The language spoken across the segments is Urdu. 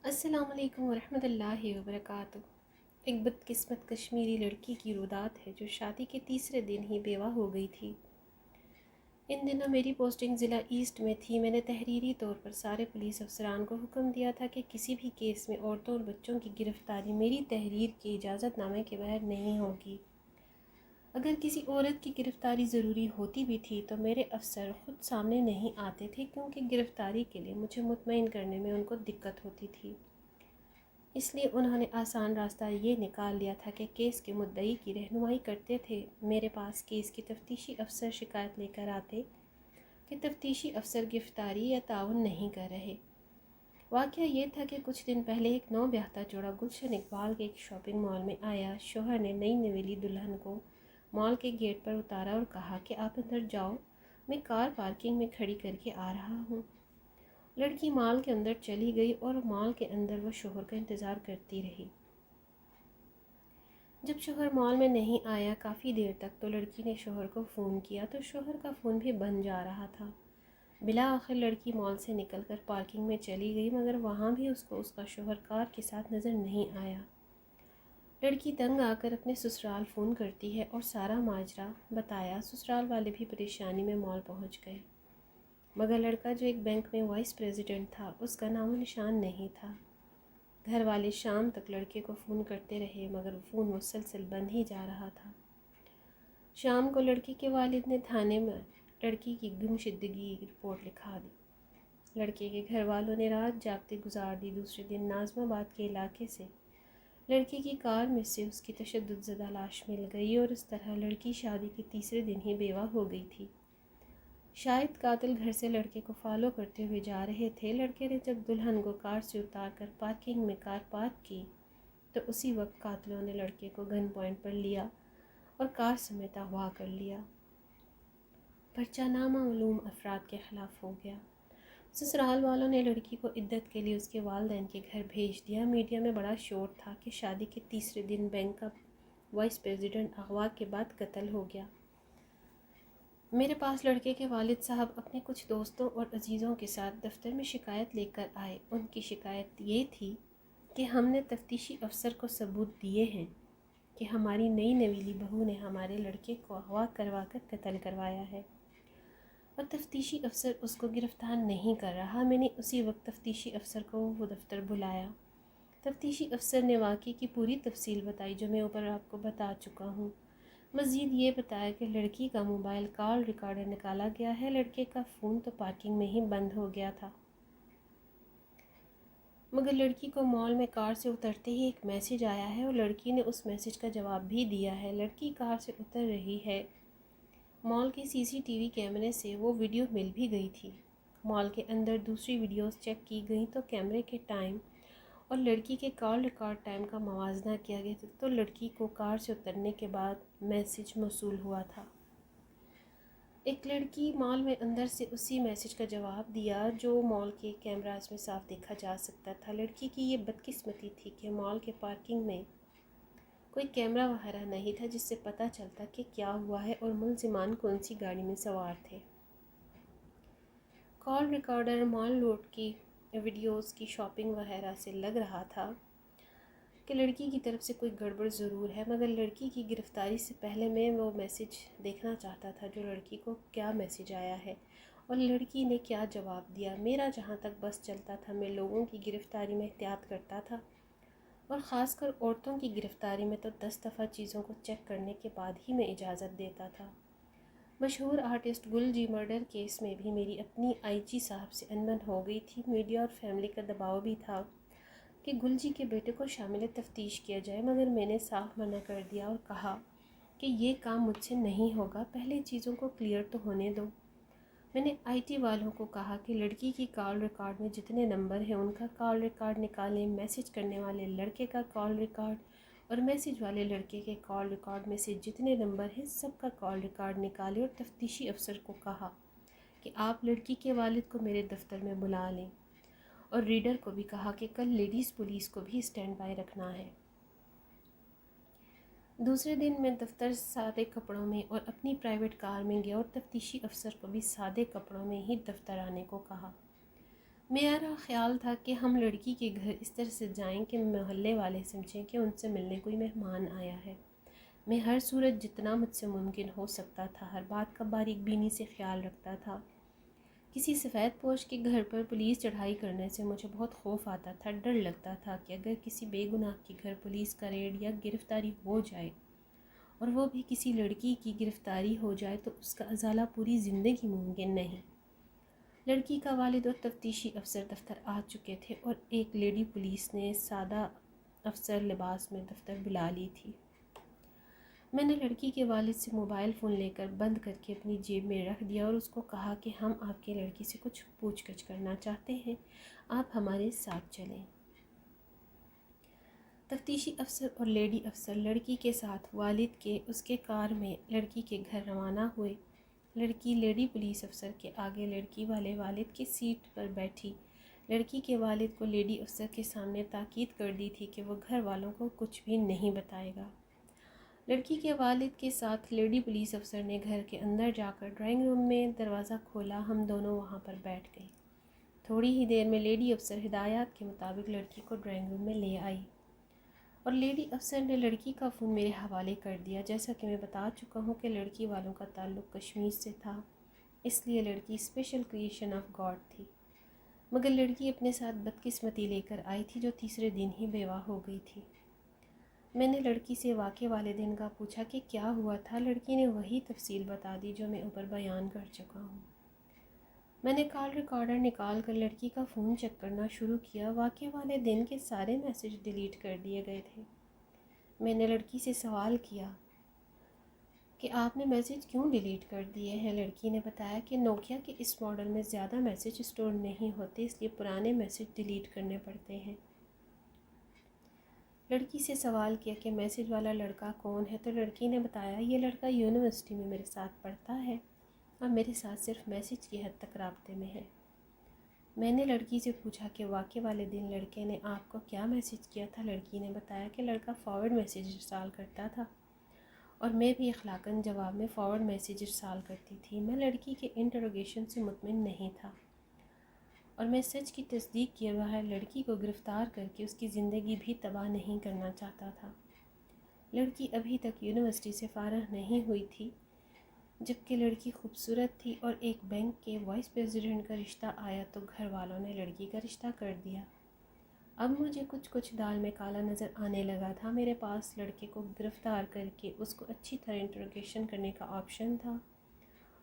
السلام علیکم ورحمۃ اللہ وبرکاتہ۔ ایک بدقسمت کشمیری لڑکی کی رودات ہے جو شادی کے تیسرے دن ہی بیوہ ہو گئی تھی۔ ان دنوں میری پوسٹنگ ضلع ایسٹ میں تھی۔ میں نے تحریری طور پر سارے پولیس افسران کو حکم دیا تھا کہ کسی بھی کیس میں عورتوں اور بچوں کی گرفتاری میری تحریر کے اجازت نامے کے بغیر نہیں ہوگی۔ اگر کسی عورت کی گرفتاری ضروری ہوتی بھی تھی تو میرے افسر خود سامنے نہیں آتے تھے، کیونکہ گرفتاری کے لیے مجھے مطمئن کرنے میں ان کو دقت ہوتی تھی۔ اس لیے انہوں نے آسان راستہ یہ نکال لیا تھا کہ کیس کے مدعی کی رہنمائی کرتے تھے۔ میرے پاس کیس کے تفتیشی افسر شکایت لے کر آتے کہ تفتیشی افسر گرفتاری یا تعاون نہیں کر رہے۔ واقعہ یہ تھا کہ کچھ دن پہلے ایک نو بیاہتا جوڑا گلشن اقبال کے ایک شاپنگ مال میں آیا۔ شوہر نے نئی نویلی دلہن کو مال کے گیٹ پر اتارا اور کہا کہ آپ اندر جاؤ، میں کار پارکنگ میں کھڑی کر کے آ رہا ہوں۔ لڑکی مال کے اندر چلی گئی اور مال کے اندر وہ شوہر کا انتظار کرتی رہی۔ جب شوہر مال میں نہیں آیا کافی دیر تک تو لڑکی نے شوہر کو فون کیا تو شوہر کا فون بھی بند جا رہا تھا۔ بالآخر لڑکی مال سے نکل کر پارکنگ میں چلی گئی، مگر وہاں بھی اس کو اس کا شوہر کار کے ساتھ نظر نہیں آیا۔ لڑکی تنگ آ کر اپنے سسرال فون کرتی ہے اور سارا ماجرا بتایا۔ سسرال والے بھی پریشانی میں مال پہنچ گئے، مگر لڑکا جو ایک بینک میں وائس پریزیڈنٹ تھا اس کا نام و نشان نہیں تھا۔ گھر والے شام تک لڑکے کو فون کرتے رہے، مگر فون مسلسل بند ہی جا رہا تھا۔ شام کو لڑکی کے والد نے تھانے میں لڑکی کی گمشدگی رپورٹ لکھا دی۔ لڑکے کے گھر والوں نے رات جاگتے گزار دی۔ دوسرے دن ناظم آباد کے علاقے سے لڑکی کی کار میں سے اس کی تشدد زدہ لاش مل گئی، اور اس طرح لڑکی شادی کے تیسرے دن ہی بیوہ ہو گئی تھی۔ شاید قاتل گھر سے لڑکے کو فالو کرتے ہوئے جا رہے تھے۔ لڑکے نے جب دلہن کو کار سے اتار کر پارکنگ میں کار پارک کی تو اسی وقت قاتلوں نے لڑکے کو گن پوائنٹ پر لیا اور کار سمیت اغوا کر لیا۔ پرچہ نامعلوم افراد کے خلاف ہو گیا۔ سسرال والوں نے لڑکی کو عدت کے لیے اس کے والدین کے گھر بھیج دیا۔ میڈیا میں بڑا شور تھا کہ شادی کے تیسرے دن بینک کا وائس پریزیڈنٹ اغوا کے بعد قتل ہو گیا۔ میرے پاس لڑکے کے والد صاحب اپنے کچھ دوستوں اور عزیزوں کے ساتھ دفتر میں شکایت لے کر آئے۔ ان کی شکایت یہ تھی کہ ہم نے تفتیشی افسر کو ثبوت دیے ہیں کہ ہماری نئی نویلی بہو نے ہمارے لڑکے کو اغوا کروا کر قتل کروایا ہے، اور تفتیشی افسر اس کو گرفتار نہیں کر رہا۔ میں نے اسی وقت تفتیشی افسر کو وہ دفتر بلایا۔ تفتیشی افسر نے واقعے کی پوری تفصیل بتائی جو میں اوپر آپ کو بتا چکا ہوں۔ مزید یہ بتایا کہ لڑکی کا موبائل کال ریکارڈر نکالا گیا ہے۔ لڑکے کا فون تو پارکنگ میں ہی بند ہو گیا تھا، مگر لڑکی کو مال میں کار سے اترتے ہی ایک میسج آیا ہے اور لڑکی نے اس میسج کا جواب بھی دیا ہے۔ لڑکی کار سے اتر رہی ہے۔ مال کے سی سی ٹی وی کیمرے سے وہ ویڈیو مل بھی گئی تھی۔ مال کے اندر دوسری ویڈیوز چیک کی گئیں تو کیمرے کے ٹائم اور لڑکی کے کال ریکارڈ ٹائم کا موازنہ کیا گیا تو لڑکی کو کار سے اترنے کے بعد میسج موصول ہوا تھا۔ ایک لڑکی مال میں اندر سے اسی میسج کا جواب دیا جو مال کے کیمراز میں صاف دیکھا جا سکتا تھا۔ لڑکی کی یہ بدقسمتی تھی کہ مال کے پارکنگ میں کوئی کیمرہ وغیرہ نہیں تھا جس سے پتہ چلتا کہ کیا ہوا ہے اور ملزمان کون سی گاڑی میں سوار تھے۔ کال ریکارڈر مال لوٹ کی ویڈیوز کی شاپنگ وغیرہ سے لگ رہا تھا کہ لڑکی کی طرف سے کوئی گڑبڑ ضرور ہے، مگر لڑکی کی گرفتاری سے پہلے میں وہ میسج دیکھنا چاہتا تھا جو لڑکی کو کیا میسج آیا ہے اور لڑکی نے کیا جواب دیا۔ میرا جہاں تک بس چلتا تھا میں لوگوں کی گرفتاری میں احتیاط کرتا تھا، اور خاص کر عورتوں کی گرفتاری میں تو 10 دفعہ چیزوں کو چیک کرنے کے بعد ہی میں اجازت دیتا تھا۔ مشہور آرٹسٹ گل جی مرڈر کیس میں بھی میری اپنی آئی جی صاحب سے انبن ہو گئی تھی۔ میڈیا اور فیملی کا دباؤ بھی تھا کہ گل جی کے بیٹے کو شامل تفتیش کیا جائے، مگر میں نے صاف منع کر دیا اور کہا کہ یہ کام مجھ سے نہیں ہوگا، پہلے چیزوں کو کلیئر تو ہونے دو۔ میں نے آئی ٹی والوں کو کہا کہ لڑکی کی کال ریکارڈ میں جتنے نمبر ہیں ان کا کال ریکارڈ نکالیں، میسج کرنے والے لڑکے کا کال ریکارڈ اور میسج والے لڑکے کے کال ریکارڈ میں سے جتنے نمبر ہیں سب کا کال ریکارڈ نکالیں، اور تفتیشی افسر کو کہا کہ آپ لڑکی کے والد کو میرے دفتر میں بلا لیں، اور ریڈر کو بھی کہا کہ کل لیڈیز پولیس کو بھی اسٹینڈ بائی رکھنا ہے۔ دوسرے دن میں دفتر سادے کپڑوں میں اور اپنی پرائیویٹ کار میں گیا اور تفتیشی افسر کو بھی سادے کپڑوں میں ہی دفتر آنے کو کہا۔ میرا خیال تھا کہ ہم لڑکی کے گھر اس طرح سے جائیں کہ محلے والے سمجھیں کہ ان سے ملنے کوئی مہمان آیا ہے۔ میں ہر صورت جتنا مجھ سے ممکن ہو سکتا تھا ہر بات کا باریک بینی سے خیال رکھتا تھا۔ کسی سفید پوش کے گھر پر پولیس چڑھائی کرنے سے مجھے بہت خوف آتا تھا، ڈر لگتا تھا کہ اگر کسی بے گناہ کے گھر پولیس کا ریڈ یا گرفتاری ہو جائے، اور وہ بھی کسی لڑکی کی گرفتاری ہو جائے، تو اس کا ازالہ پوری زندگی ممکن نہیں۔ لڑکی کا والد اور تفتیشی افسر دفتر آ چکے تھے اور ایک لیڈی پولیس نے سادہ افسر لباس میں دفتر بلا لی تھی۔ میں نے لڑکی کے والد سے موبائل فون لے کر بند کر کے اپنی جیب میں رکھ دیا اور اس کو کہا کہ ہم آپ کی لڑکی سے کچھ پوچھ گچھ کرنا چاہتے ہیں، آپ ہمارے ساتھ چلیں۔ تفتیشی افسر اور لیڈی افسر لڑکی کے ساتھ والد کے اس کے کار میں لڑکی کے گھر روانہ ہوئے۔ لڑکی لیڈی پولیس افسر کے آگے لڑکی والے والد کی سیٹ پر بیٹھی۔ لڑکی کے والد کو لیڈی افسر کے سامنے تاکید کر دی تھی کہ وہ گھر والوں کو کچھ بھی نہیں بتائے گا۔ لڑکی کے والد کے ساتھ لیڈی پولیس افسر نے گھر کے اندر جا کر ڈرائنگ روم میں دروازہ کھولا، ہم دونوں وہاں پر بیٹھ گئے۔ تھوڑی ہی دیر میں لیڈی افسر ہدایات کے مطابق لڑکی کو ڈرائنگ روم میں لے آئی اور لیڈی افسر نے لڑکی کا فون میرے حوالے کر دیا۔ جیسا کہ میں بتا چکا ہوں کہ لڑکی والوں کا تعلق کشمیر سے تھا، اس لیے لڑکی اسپیشل کریشن آف گاڈ تھی، مگر لڑکی اپنے ساتھ بدقسمتی لے کر آئی تھی جو تیسرے دن ہی بیوہ ہو گئی تھی۔ میں نے لڑکی سے واقعے والے دن کا پوچھا کہ کیا ہوا تھا۔ لڑکی نے وہی تفصیل بتا دی جو میں اوپر بیان کر چکا ہوں۔ میں نے کال ریکارڈر نکال کر لڑکی کا فون چیک کرنا شروع کیا۔ واقعے والے دن کے سارے میسج ڈیلیٹ کر دیے گئے تھے۔ میں نے لڑکی سے سوال کیا کہ آپ نے میسج کیوں ڈیلیٹ کر دیے ہیں؟ لڑکی نے بتایا کہ نوکیا کے اس ماڈل میں زیادہ میسج اسٹور نہیں ہوتے، اس لیے پرانے میسج ڈیلیٹ کرنے پڑتے ہیں۔ لڑکی سے سوال کیا کہ میسج والا لڑکا کون ہے، تو لڑکی نے بتایا یہ لڑکا یونیورسٹی میں میرے ساتھ پڑھتا ہے اور میرے ساتھ صرف میسج کی حد تک رابطے میں ہے۔ میں نے لڑکی سے پوچھا کہ واقعے والے دن لڑکے نے آپ کو کیا میسج کیا تھا۔ لڑکی نے بتایا کہ لڑکا فارورڈ میسج ارسال کرتا تھا اور میں بھی اخلاقاً جواب میں فارورڈ میسج ارسال کرتی تھی۔ میں لڑکی کے انٹروگیشن سے مطمئن نہیں تھا اور میں سچ کی تصدیق کیے بغیر لڑکی کو گرفتار کر کے اس کی زندگی بھی تباہ نہیں کرنا چاہتا تھا۔ لڑکی ابھی تک یونیورسٹی سے فارغ نہیں ہوئی تھی، جبکہ لڑکی خوبصورت تھی اور ایک بینک کے وائس پریزیڈنٹ کا رشتہ آیا تو گھر والوں نے لڑکی کا رشتہ کر دیا۔ اب مجھے کچھ دال میں کالا نظر آنے لگا تھا۔ میرے پاس لڑکے کو گرفتار کر کے اس کو اچھی طرح انٹروگیشن کرنے کا آپشن تھا،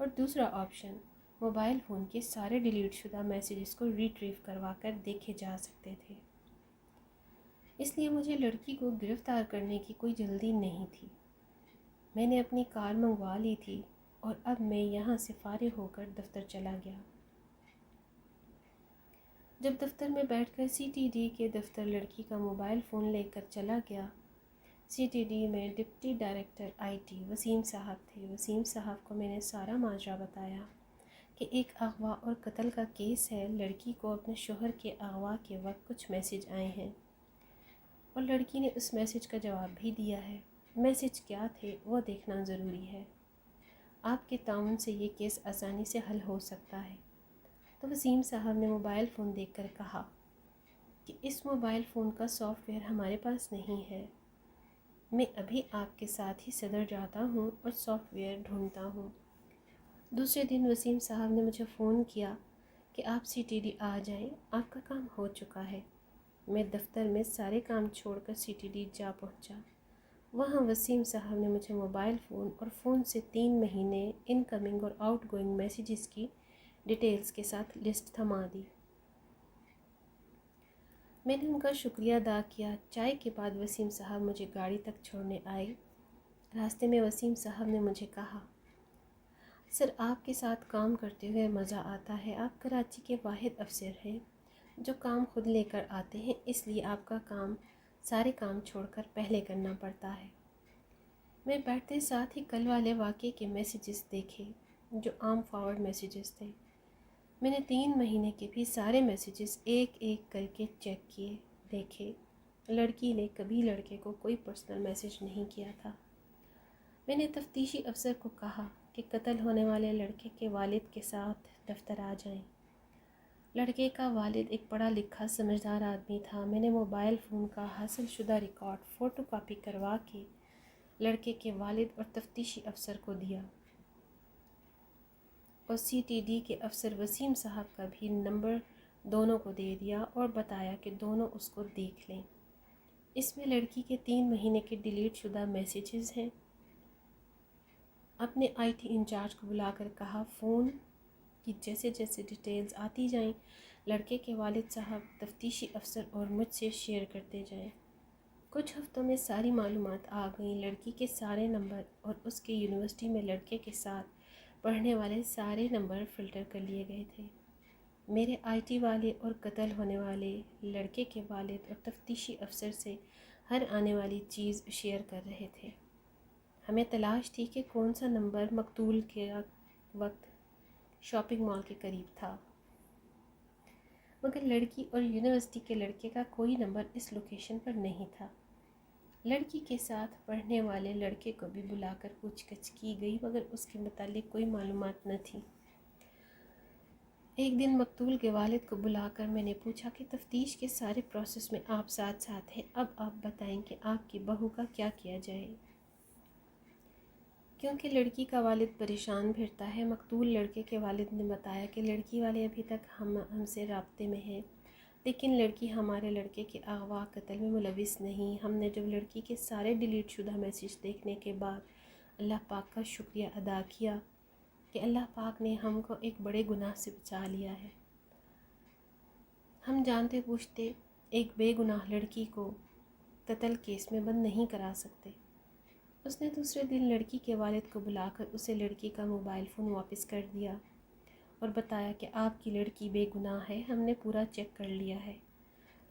اور دوسرا آپشن موبائل فون کے سارے ڈیلیٹ شدہ میسیجز کو ریٹریو کروا کر دیکھے جا سکتے تھے۔ اس لیے مجھے لڑکی کو گرفتار کرنے کی کوئی جلدی نہیں تھی۔ میں نے اپنی کار منگوا لی تھی اور اب میں یہاں سے فارغ ہو کر دفتر چلا گیا۔ جب دفتر میں بیٹھ کر سی ٹی ڈی کے دفتر لڑکی کا موبائل فون لے کر چلا گیا۔ سی ٹی ڈی میں deputy director I T Waseem sahab تھے۔ وسیم صاحب کو میں نے سارا ماجرا بتایا کہ ایک اغوا اور قتل کا کیس ہے، لڑکی کو اپنے شوہر کے اغوا کے وقت کچھ میسج آئے ہیں اور لڑکی نے اس میسج کا جواب بھی دیا ہے۔ میسج کیا تھے وہ دیکھنا ضروری ہے، آپ کے تعاون سے یہ کیس آسانی سے حل ہو سکتا ہے۔ تو وسیم صاحب نے موبائل فون دیکھ کر کہا کہ اس موبائل فون کا سافٹ ویئر ہمارے پاس نہیں ہے، میں ابھی آپ کے ساتھ ہی صدر جاتا ہوں اور سافٹ ویئر ڈھونڈتا ہوں۔ دوسرے دن وسیم صاحب نے مجھے فون کیا کہ آپ سی ٹی ڈی آ جائیں، آپ کا کام ہو چکا ہے۔ میں دفتر میں سارے کام چھوڑ کر سی ٹی ڈی جا پہنچا۔ وہاں وسیم صاحب نے مجھے موبائل فون اور فون سے 3 مہینے ان کمنگ اور آؤٹ گوئنگ میسیجز کی ڈیٹیلز کے ساتھ لسٹ تھما دی۔ میں نے ان کا شکریہ ادا کیا۔ چائے کے بعد وسیم صاحب مجھے گاڑی تک چھوڑنے آئے۔ راستے میں وسیم صاحب نے مجھے کہا، سر آپ کے ساتھ کام کرتے ہوئے مزہ آتا ہے، آپ کراچی کے واحد افسر ہیں جو کام خود لے کر آتے ہیں، اس لیے آپ کا کام سارے کام چھوڑ کر پہلے کرنا پڑتا ہے۔ میں بیٹھتے ساتھ ہی کل والے واقعے کے میسیجز دیکھے جو عام فارورڈ میسیجز تھے۔ میں نے 3 مہینے کے بھی سارے میسیجز ایک ایک کر کے چیک کیے، دیکھے۔ لڑکی نے کبھی لڑکے کو کوئی پرسنل میسیج نہیں کیا تھا۔ میں نے تفتیشی افسر کو کہا کہ قتل ہونے والے لڑکے کے والد کے ساتھ دفتر آ جائیں۔ لڑکے کا والد ایک پڑھا لکھا سمجھدار آدمی تھا۔ میں نے موبائل فون کا حاصل شدہ ریکارڈ فوٹو کاپی کروا کے لڑکے کے والد اور تفتیشی افسر کو دیا، اور CTD کے افسر وسیم صاحب کا بھی نمبر دونوں کو دے دیا اور بتایا کہ دونوں اس کو دیکھ لیں۔ اس میں لڑکی کے 3 مہینے کے ڈیلیٹ شدہ میسیجز ہیں۔ اپنے IT انچارج کو بلا کر کہا فون کی جیسے جیسے ڈیٹیلز آتی جائیں لڑکے کے والد صاحب، تفتیشی افسر اور مجھ سے شیئر کرتے جائیں۔ کچھ ہفتوں میں ساری معلومات آ گئیں۔ لڑکی کے سارے نمبر اور اس کے یونیورسٹی میں لڑکے کے ساتھ پڑھنے والے سارے نمبر فلٹر کر لیے گئے تھے۔ میرے IT والے اور قتل ہونے والے لڑکے کے والد اور تفتیشی افسر سے ہر آنے والی چیز شیئر کر رہے تھے۔ ہمیں تلاش تھی کہ کون سا نمبر مقتول کے وقت شاپنگ مال کے قریب تھا، مگر لڑکی اور یونیورسٹی کے لڑکے کا کوئی نمبر اس لوکیشن پر نہیں تھا۔ لڑکی کے ساتھ پڑھنے والے لڑکے کو بھی بلا کر پوچھ گچھ کی گئی، مگر اس کے متعلق کوئی معلومات نہ تھی۔ ایک دن مقتول کے والد کو بلا کر میں نے پوچھا کہ تفتیش کے سارے پروسیس میں آپ ساتھ ساتھ ہیں، اب آپ بتائیں کہ آپ کی بہو کا کیا کیا جائے؟ کیونکہ لڑکی کا والد پریشان پھرتا ہے، مقتول لڑکے کے والد نے بتایا کہ لڑکی والے ابھی تک ہم سے رابطے میں ہیں، لیکن لڑکی ہمارے لڑکے کے اغوا قتل میں ملوث نہیں۔ ہم نے جب لڑکی کے سارے ڈیلیٹ شدہ میسیج دیکھنے کے بعد اللہ پاک کا شکریہ ادا کیا کہ اللہ پاک نے ہم کو ایک بڑے گناہ سے بچا لیا ہے۔ ہم جانتے پوچھتے ایک بے گناہ لڑکی کو قتل کیس میں بند نہیں کرا سکتے۔ اس نے دوسرے دن لڑکی کے والد کو بلا کر اسے لڑکی کا موبائل فون واپس کر دیا اور بتایا کہ آپ کی لڑکی بے گناہ ہے، ہم نے پورا چیک کر لیا ہے۔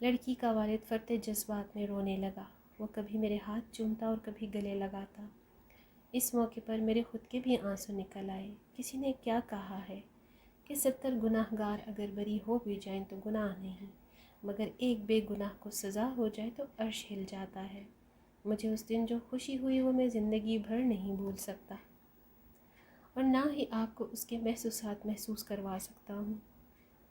لڑکی کا والد فرط جذبات میں رونے لگا۔ وہ کبھی میرے ہاتھ چومتا اور کبھی گلے لگاتا۔ اس موقع پر میرے خود کے بھی آنسو نکل آئے۔ کسی نے کیا کہا ہے کہ 70 گناہ گار اگر بری ہو بھی جائیں تو گناہ نہیں، مگر ایک بے گناہ کو سزا ہو جائے تو عرش ہل جاتا ہے۔ مجھے اس دن جو خوشی ہوئی وہ میں زندگی بھر نہیں بھول سکتا، اور نہ ہی آپ کو اس کے محسوسات محسوس کروا سکتا ہوں۔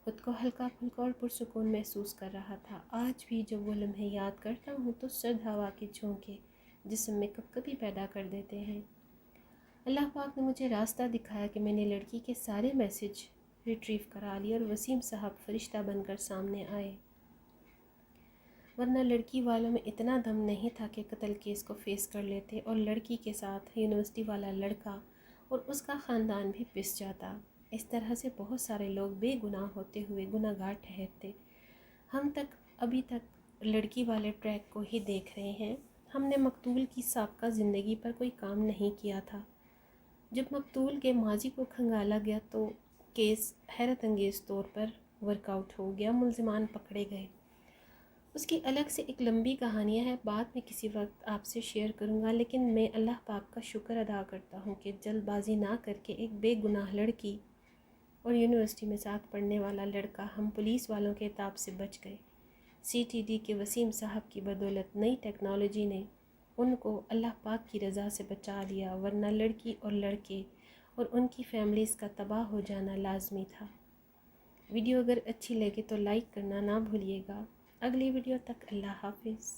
خود کو ہلکا پھلکا اور پرسکون محسوس کر رہا تھا۔ آج بھی جب وہ لمحے یاد کرتا ہوں تو سرد ہوا کے جھونکے جسم میں کب کبھی پیدا کر دیتے ہیں۔ اللہ پاک نے مجھے راستہ دکھایا کہ میں نے لڑکی کے سارے میسیج ریٹریو کرا لیے اور وسیم صاحب فرشتہ بن کر سامنے آئے، ورنہ لڑکی والوں میں اتنا دم نہیں تھا کہ قتل کیس کو فیس کر لیتے اور لڑکی کے ساتھ یونیورسٹی والا لڑکا اور اس کا خاندان بھی پس جاتا۔ اس طرح سے بہت سارے لوگ بے گناہ ہوتے ہوئے گناہ گار ٹھہرتے۔ ہم ابھی تک لڑکی والے ٹریک کو ہی دیکھ رہے ہیں۔ ہم نے مقتول کی سابقہ زندگی پر کوئی کام نہیں کیا تھا۔ جب مقتول کے ماضی کو کھنگالا گیا تو کیس حیرت انگیز طور پر ورک آؤٹ ہو گیا، ملزمان پکڑے گئے۔ اس کی الگ سے ایک لمبی کہانیاں ہے، بعد میں کسی وقت آپ سے شیئر کروں گا، لیکن میں اللہ پاک کا شکر ادا کرتا ہوں کہ جلد بازی نہ کر کے ایک بے گناہ لڑکی اور یونیورسٹی میں ساتھ پڑھنے والا لڑکا ہم پولیس والوں کے عتاب سے بچ گئے۔ CTD کے وسیم صاحب کی بدولت نئی ٹیکنالوجی نے ان کو اللہ پاک کی رضا سے بچا لیا، ورنہ لڑکی اور لڑکے اور ان کی فیملیز کا تباہ ہو جانا لازمی تھا۔ ویڈیو اگر اچھی لگے تو لائک کرنا نہ بھولیے گا۔ اگلی ویڈیو تک اللہ حافظ۔